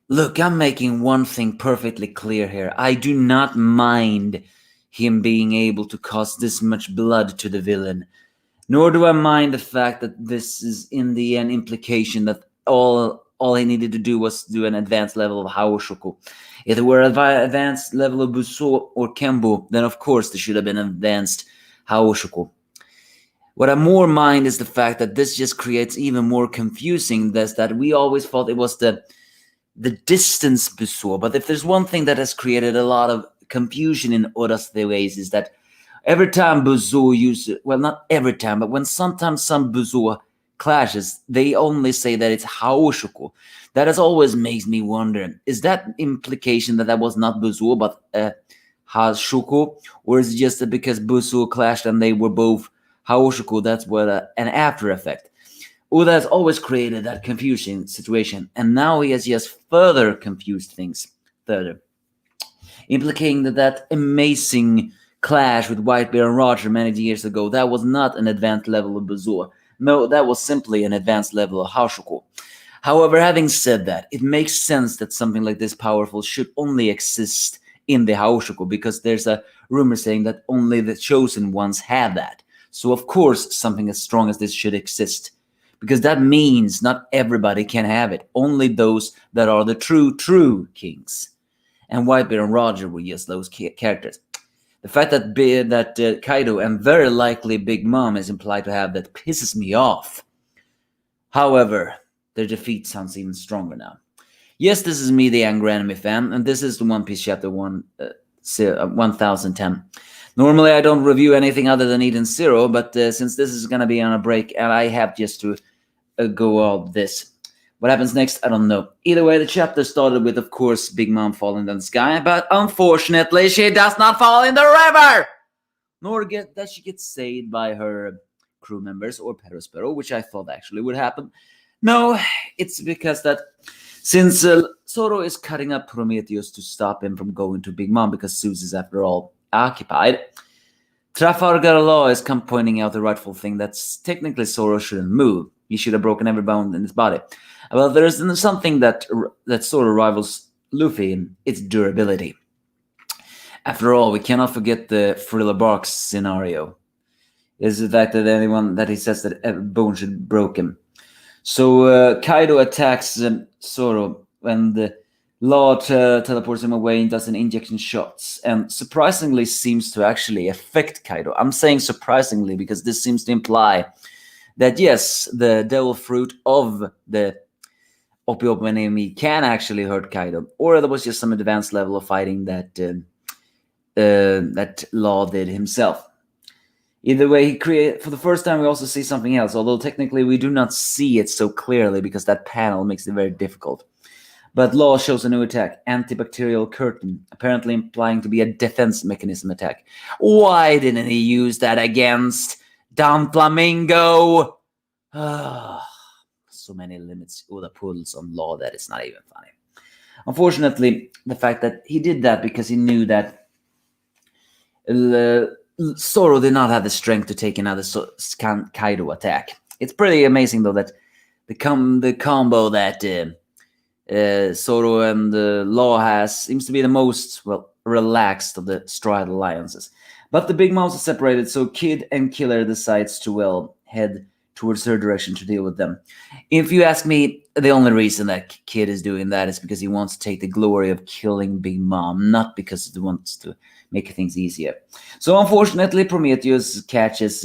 Look, I'm making one thing perfectly clear here. I do not mind him being able to cause this much blood to the villain. Nor do I mind the fact that this is in the end implication that all he needed to do was do an advanced level of Haoshoku. If there were an advanced level of Buso or Kembo, then of course there should have been an advanced Haoshoku. What I more mind is the fact that this just creates even more confusing. That's that we always thought it was the distance Buso, but if there's one thing that has created a lot of confusion in Oda's ways is that every time Buzo uses, well, not every time, but when sometimes some Buzo clashes, they only say that it's Haoshoku. That has always makes me wonder, is that implication that was not Buzo, but Hashoku? Or is it just that because Buzo clashed and they were both Haoshoku, that's what an after effect? Oda has always created that confusing situation, and now he has just further confused things further, implicating that amazing clash with Whitebeard and Roger many years ago, that was not an advanced level of Buzo. No, that was simply an advanced level of Haoshoku. However, having said that, it makes sense that something like this powerful should only exist in the Haoshoku, because there's a rumor saying that only the chosen ones have that. So of course something as strong as this should exist, because that means not everybody can have it, only those that are the true kings. And Whitebeard and Roger were just those characters. The fact that Kaido and very likely Big Mom is implied to have that pisses me off. However, their defeat sounds even stronger now. Yes, this is me, the Angry Anime fan, and this is the One Piece chapter 1010. Normally, I don't review anything other than Eden Zero, but since this is going to be on a break, and I have just to go all this. What happens next, I don't know. Either way, the chapter started with, of course, Big Mom falling down the sky, but unfortunately, she does not fall in the river! Nor that she gets saved by her crew members or Perospero, which I thought actually would happen. No, it's because that since Zoro is cutting up Prometheus to stop him from going to Big Mom, because Zeus is, after all, occupied, Trafalgar Law is pointing out the rightful thing that technically Zoro shouldn't move. He should have broken every bone in his body. Well, there is something that Zoro rivals Luffy in, its durability. After all, we cannot forget the Thriller Barks scenario. Is the fact that he says that every bone should be broken. So Kaido attacks Zoro when the Law teleports him away and does an injection shots, and surprisingly seems to actually affect Kaido. I'm saying surprisingly because this seems to imply that yes, the devil fruit of the Opiop enemy can actually hurt Kaido, or there was just some advanced level of fighting that that Law did himself. Either way, for the first time we also see something else, although technically we do not see it so clearly because that panel makes it very difficult. But Law shows a new attack, Antibacterial Curtain, apparently implying to be a defense mechanism attack. Why didn't he use that against Don Flamingo? So many limits Oda pulls on Law that it's not even funny. Unfortunately, the fact that he did that because he knew that Zoro did not have the strength to take another Kaido attack. It's pretty amazing, though, that the combo that Zoro and Law has seems to be the most, relaxed of the Straw Hat alliances. But the big mouths are separated, so Kid and Killer decides to, head towards her direction to deal with them. If you ask me, the only reason that Kid is doing that is because he wants to take the glory of killing Big Mom, not because he wants to make things easier. So unfortunately, Prometheus catches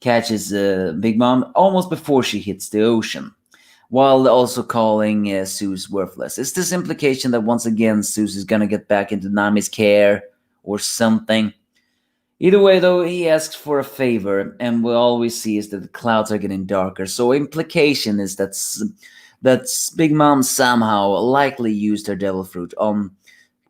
Big Mom almost before she hits the ocean, while also calling Zeus worthless. Is this implication that once again Zeus is gonna get back into Nami's care or something? Either way, though, he asks for a favor, and all we see is that the clouds are getting darker. So implication is that Big Mom somehow likely used her devil fruit on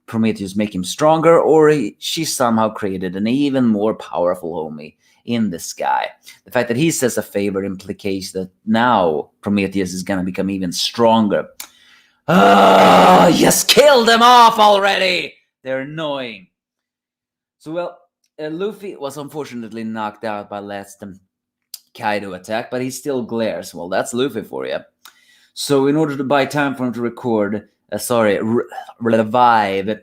Prometheus, make him stronger, or she somehow created an even more powerful homie in the sky. The fact that he says a favor implies that now Prometheus is gonna become even stronger. Yes, kill them off already! They're annoying. So, Luffy was unfortunately knocked out by last Kaido attack, but he still glares. Well, that's Luffy for you. So in order to buy time for him to record, revive,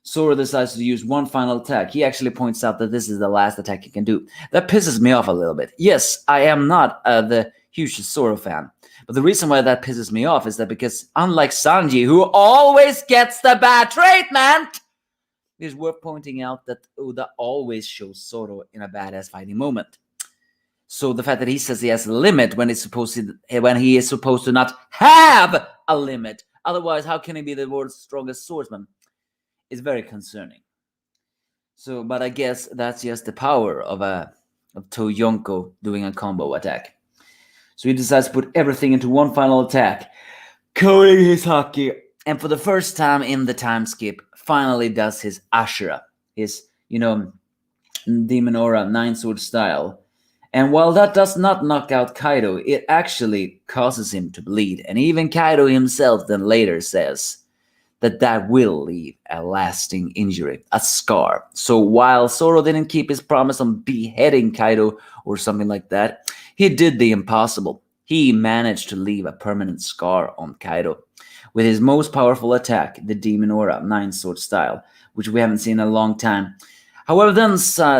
Sora decides to use one final attack. He actually points out that this is the last attack he can do. That pisses me off a little bit. Yes, I am not the hugest Sora fan. But the reason why that pisses me off is that because unlike Sanji, who always gets the bad treatment, it is worth pointing out that Oda always shows Zoro in a badass fighting moment. So the fact that he says he has a limit when he is supposed to not have a limit, otherwise how can he be the world's strongest swordsman, is very concerning. So, but I guess that's just the power of Toyonko doing a combo attack. So he decides to put everything into one final attack, coating his haki, and for the first time in the time skip, finally does his Ashura, his, Demon Aura 9-sword style. And while that does not knock out Kaido, it actually causes him to bleed. And even Kaido himself then later says that will leave a lasting injury, a scar. So while Zoro didn't keep his promise on beheading Kaido or something like that, he did the impossible. He managed to leave a permanent scar on Kaido with his most powerful attack, the Demon Aura 9-sword style, which we haven't seen in a long time. However, then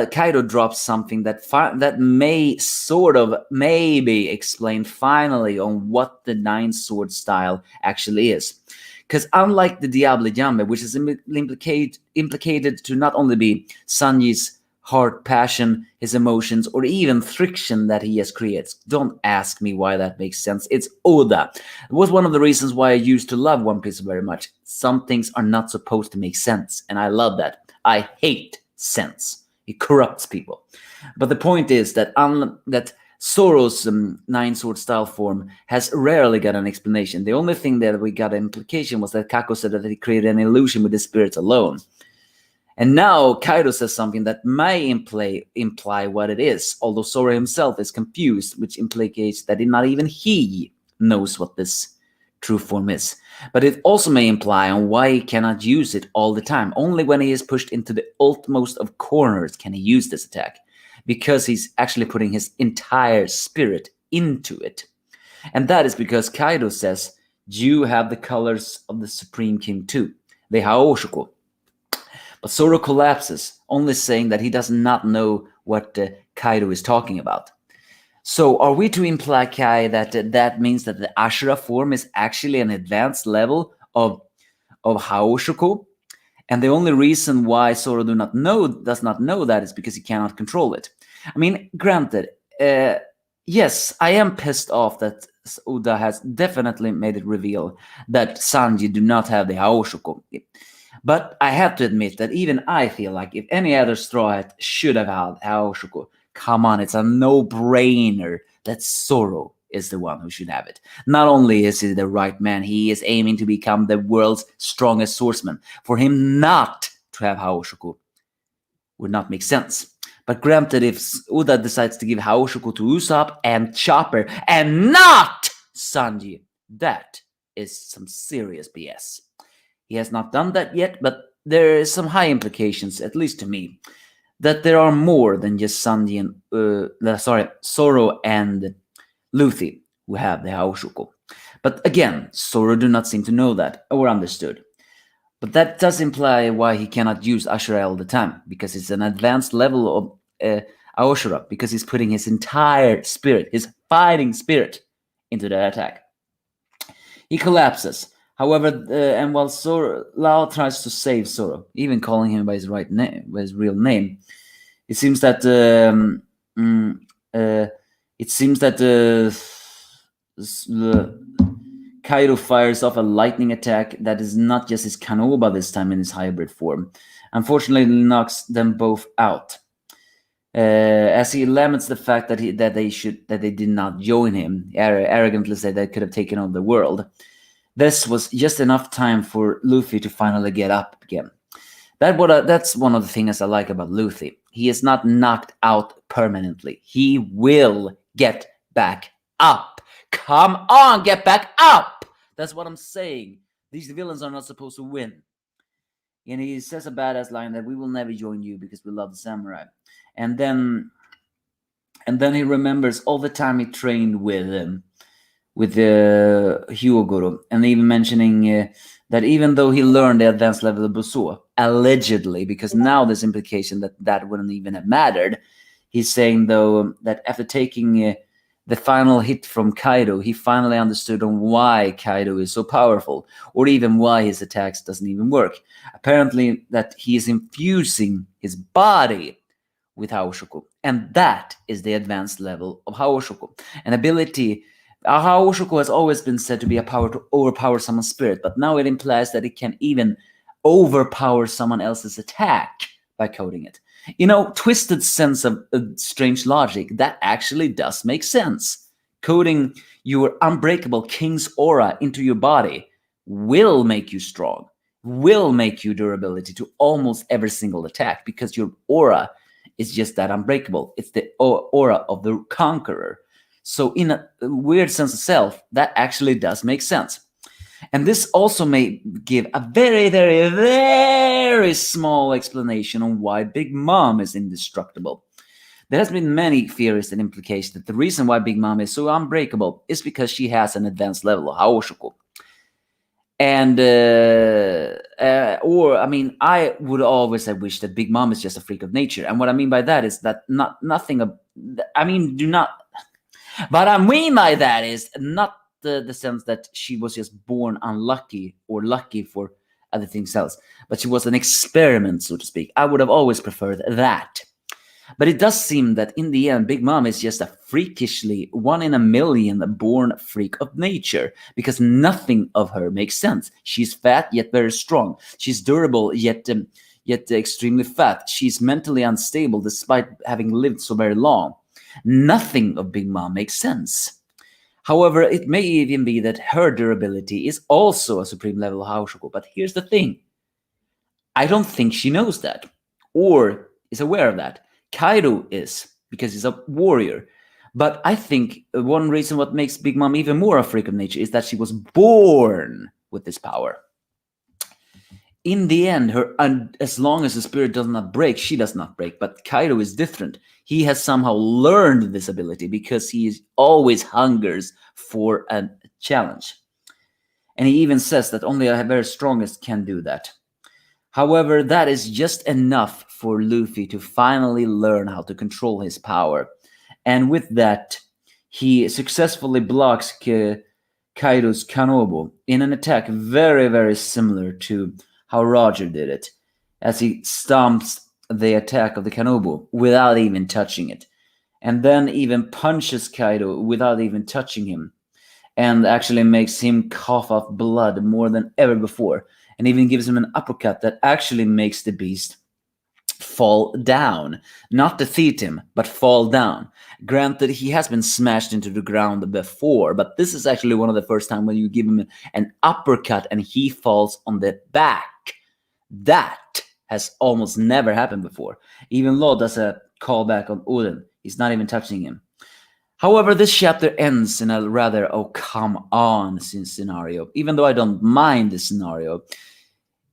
Kaido drops something that may sort of maybe explain finally on what the 9-sword style actually is. Because unlike the Diable Jambe, which is implicated to not only be Sanji's heart, passion, his emotions, or even friction that he has created. Don't ask me why that makes sense. It's Oda. It was one of the reasons why I used to love One Piece very much. Some things are not supposed to make sense, and I love that. I hate sense. It corrupts people. But the point is that Zoro's 9-sword style form has rarely got an explanation. The only thing that we got an implication was that Kako said that he created an illusion with his spirits alone. And now Kaido says something that may imply what it is, although Zoro himself is confused, which implicates that not even he knows what this true form is. But it also may imply on why he cannot use it all the time. Only when he is pushed into the utmost of corners can he use this attack, because he's actually putting his entire spirit into it. And that is because Kaido says, you have the colors of the Supreme King too, the Haoshoku. But Zoro collapses, only saying that he does not know what Kaido is talking about. So are we to imply, Kai, that means that the Ashura form is actually an advanced level of Haoshoku? And the only reason why Zoro does not know that is because he cannot control it. I mean, granted, yes, I am pissed off that Oda has definitely made it reveal that Sanji do not have the Haoshoku. But I have to admit that even I feel like if any other Straw Hat should have had Haoshoku, come on, it's a no-brainer that Zoro is the one who should have it. Not only is he the right man, he is aiming to become the world's strongest swordsman. For him not to have Haoshoku would not make sense. But granted, if Oda decides to give Haoshoku to Usopp and Chopper and not Sanji, that is some serious BS. He has not done that yet, but there is some high implications, at least to me, that there are more than just Sanji and Zoro and Luffy who have the Haoshoku. But again, Zoro do not seem to know that or understood. But that does imply why he cannot use Ashura all the time, because it's an advanced level of Ashura, because he's putting his entire spirit, his fighting spirit, into that attack. He collapses. However, and while Lao tries to save Zoro, even calling him by his right name, by his real name, it seems that Kaido fires off a lightning attack that is not just his Kanoba this time in his hybrid form. Unfortunately, knocks them both out. As he laments the fact that they did not join him, arrogantly said they could have taken over the world. This was just enough time for Luffy to finally get up again. That's one of the things I like about Luffy. He is not knocked out permanently. He will get back up. Come on, get back up! That's what I'm saying. These villains are not supposed to win. And he says a badass line that we will never join you because we love the samurai. And then he remembers all the time he trained with with Hyogoro, and even mentioning that even though he learned the advanced level of Busou, allegedly, because now there's implication that that wouldn't even have mattered, he's saying though that after taking the final hit from Kaido, he finally understood on why Kaido is so powerful, or even why his attacks doesn't even work. Apparently, that he is infusing his body with Haoshoku, and that is the advanced level of Haoshoku. An ability. Haoshoku has always been said to be a power to overpower someone's spirit, but now it implies that it can even overpower someone else's attack by coding it. Twisted sense of strange logic, that actually does make sense. Coding your unbreakable king's aura into your body will make you strong, will make you durability to almost every single attack, because your aura is just that unbreakable. It's the aura of the conqueror. So in a weird sense of self, that actually does make sense. And this also may give a very, very, very small explanation on why Big Mom is indestructible. There has been many theories and implications that the reason why Big Mom is so unbreakable is because she has an advanced level of Haoshoku. And I would always have wished that Big Mom is just a freak of nature. And what I mean by that is that nothing. What I mean by that is not the sense that she was just born unlucky or lucky for other things else, but she was an experiment, so to speak. I would have always preferred that. But it does seem that in the end, Big Mom is just a freakishly 1 in a million born freak of nature, because nothing of her makes sense. She's fat yet very strong. She's durable yet extremely fat. She's mentally unstable despite having lived so very long. Nothing of Big Mom makes sense. However, it may even be that her durability is also a supreme level of Haoshoku. But here's the thing. I don't think she knows that, or is aware of that. Kaido is, because he's a warrior. But I think one reason what makes Big Mom even more a freak of nature is that she was born with this power. In the end, as long as the spirit does not break, she does not break. But Kaido is different. He has somehow learned this ability because he always hungers for a challenge. And he even says that only the very strongest can do that. However, that is just enough for Luffy to finally learn how to control his power. And with that, he successfully blocks Kaido's Kanobo in an attack very, very similar to how Roger did it, as he stomps the attack of the Kanobo without even touching it, and then even punches Kaido without even touching him, and actually makes him cough up blood more than ever before, and even gives him an uppercut that actually makes the beast fall down. Not defeat him, but fall down. Granted, he has been smashed into the ground before, but this is actually one of the first times when you give him an uppercut and he falls on the back. That has almost never happened before. Even Law does a callback on Odin. He's not even touching him. However, this chapter ends in a rather oh come on scenario. Even though I don't mind this scenario,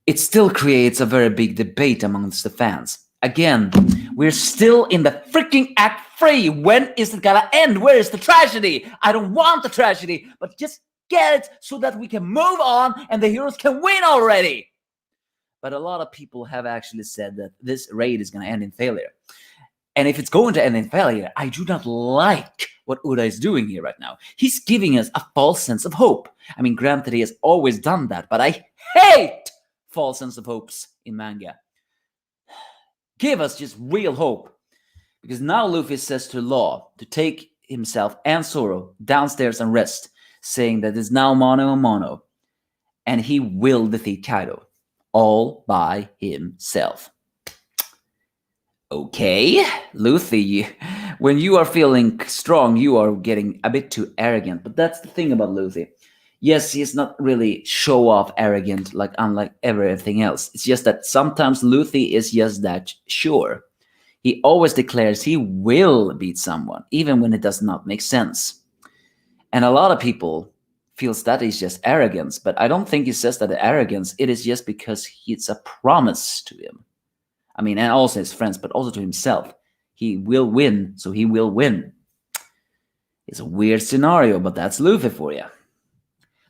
it still creates a very big debate amongst the fans. Again, we're still in the freaking Act 3. When is it gonna end? Where is the tragedy? I don't want the tragedy, but just get it so that we can move on and the heroes can win already. But a lot of people have actually said that this raid is gonna end in failure. And if it's going to end in failure, I do not like what Oda is doing here right now. He's giving us a false sense of hope. I mean, granted, he has always done that, but I hate false sense of hopes in manga. Give us just real hope. Because now Luffy says to Law to take himself and Zoro downstairs and rest, saying that it's now mano a mano, and he will defeat Kaido all by himself. Okay, Luffy, when you are feeling strong, you are getting a bit too arrogant. But that's the thing about Luffy. Yes, he's not really show-off arrogant, unlike everything else. It's just that sometimes Luffy is just that sure. He always declares he will beat someone, even when it does not make sense. And a lot of people feels that is just arrogance, but I don't think he says that arrogance. It is just because it's a promise to him. I mean, and also his friends, but also to himself. He will win, so he will win. It's a weird scenario, but that's Luffy for you.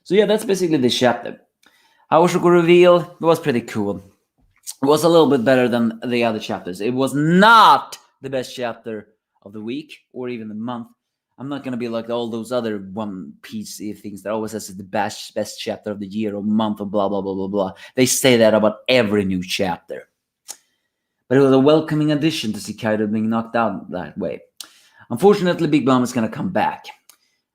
So yeah, that's basically the chapter. Haoshoku reveal was pretty cool. It was a little bit better than the other chapters. It was not the best chapter of the week or even the month. I'm not gonna be like all those other One Piece things that always says it's the best chapter of the year or month or blah blah blah blah blah. They say that about every new chapter. But it was a welcoming addition to see Kaido being knocked out that way. Unfortunately, Big Mom is gonna come back.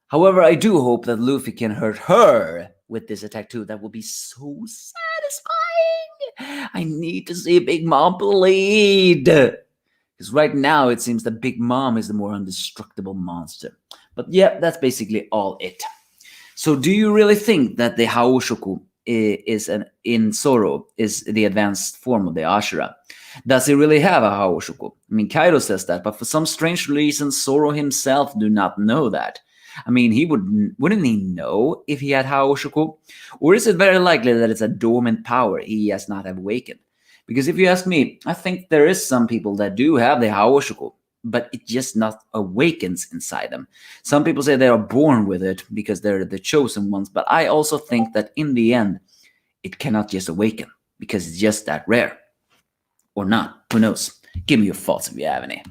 However, I do hope that Luffy can hurt her with this attack too. That will be so satisfying. I need to see Big Mom bleed. Because right now it seems that Big Mom is the more indestructible monster. But yeah, that's basically all it. So do you really think that the Haoshoku in Zoro is the advanced form of the Ashura? Does he really have a Haoshoku? I mean, Kaido says that, but for some strange reason, Zoro himself do not know that. I mean, wouldn't he know if he had Haoshoku? Or is it very likely that it's a dormant power he has not awakened? Because if you ask me, I think there is some people that do have the Haoshoku, but it just not awakens inside them. Some people say they are born with it because they're the chosen ones, but I also think that in the end, it cannot just awaken because it's just that rare. Or not, who knows? Give me your thoughts if you have any.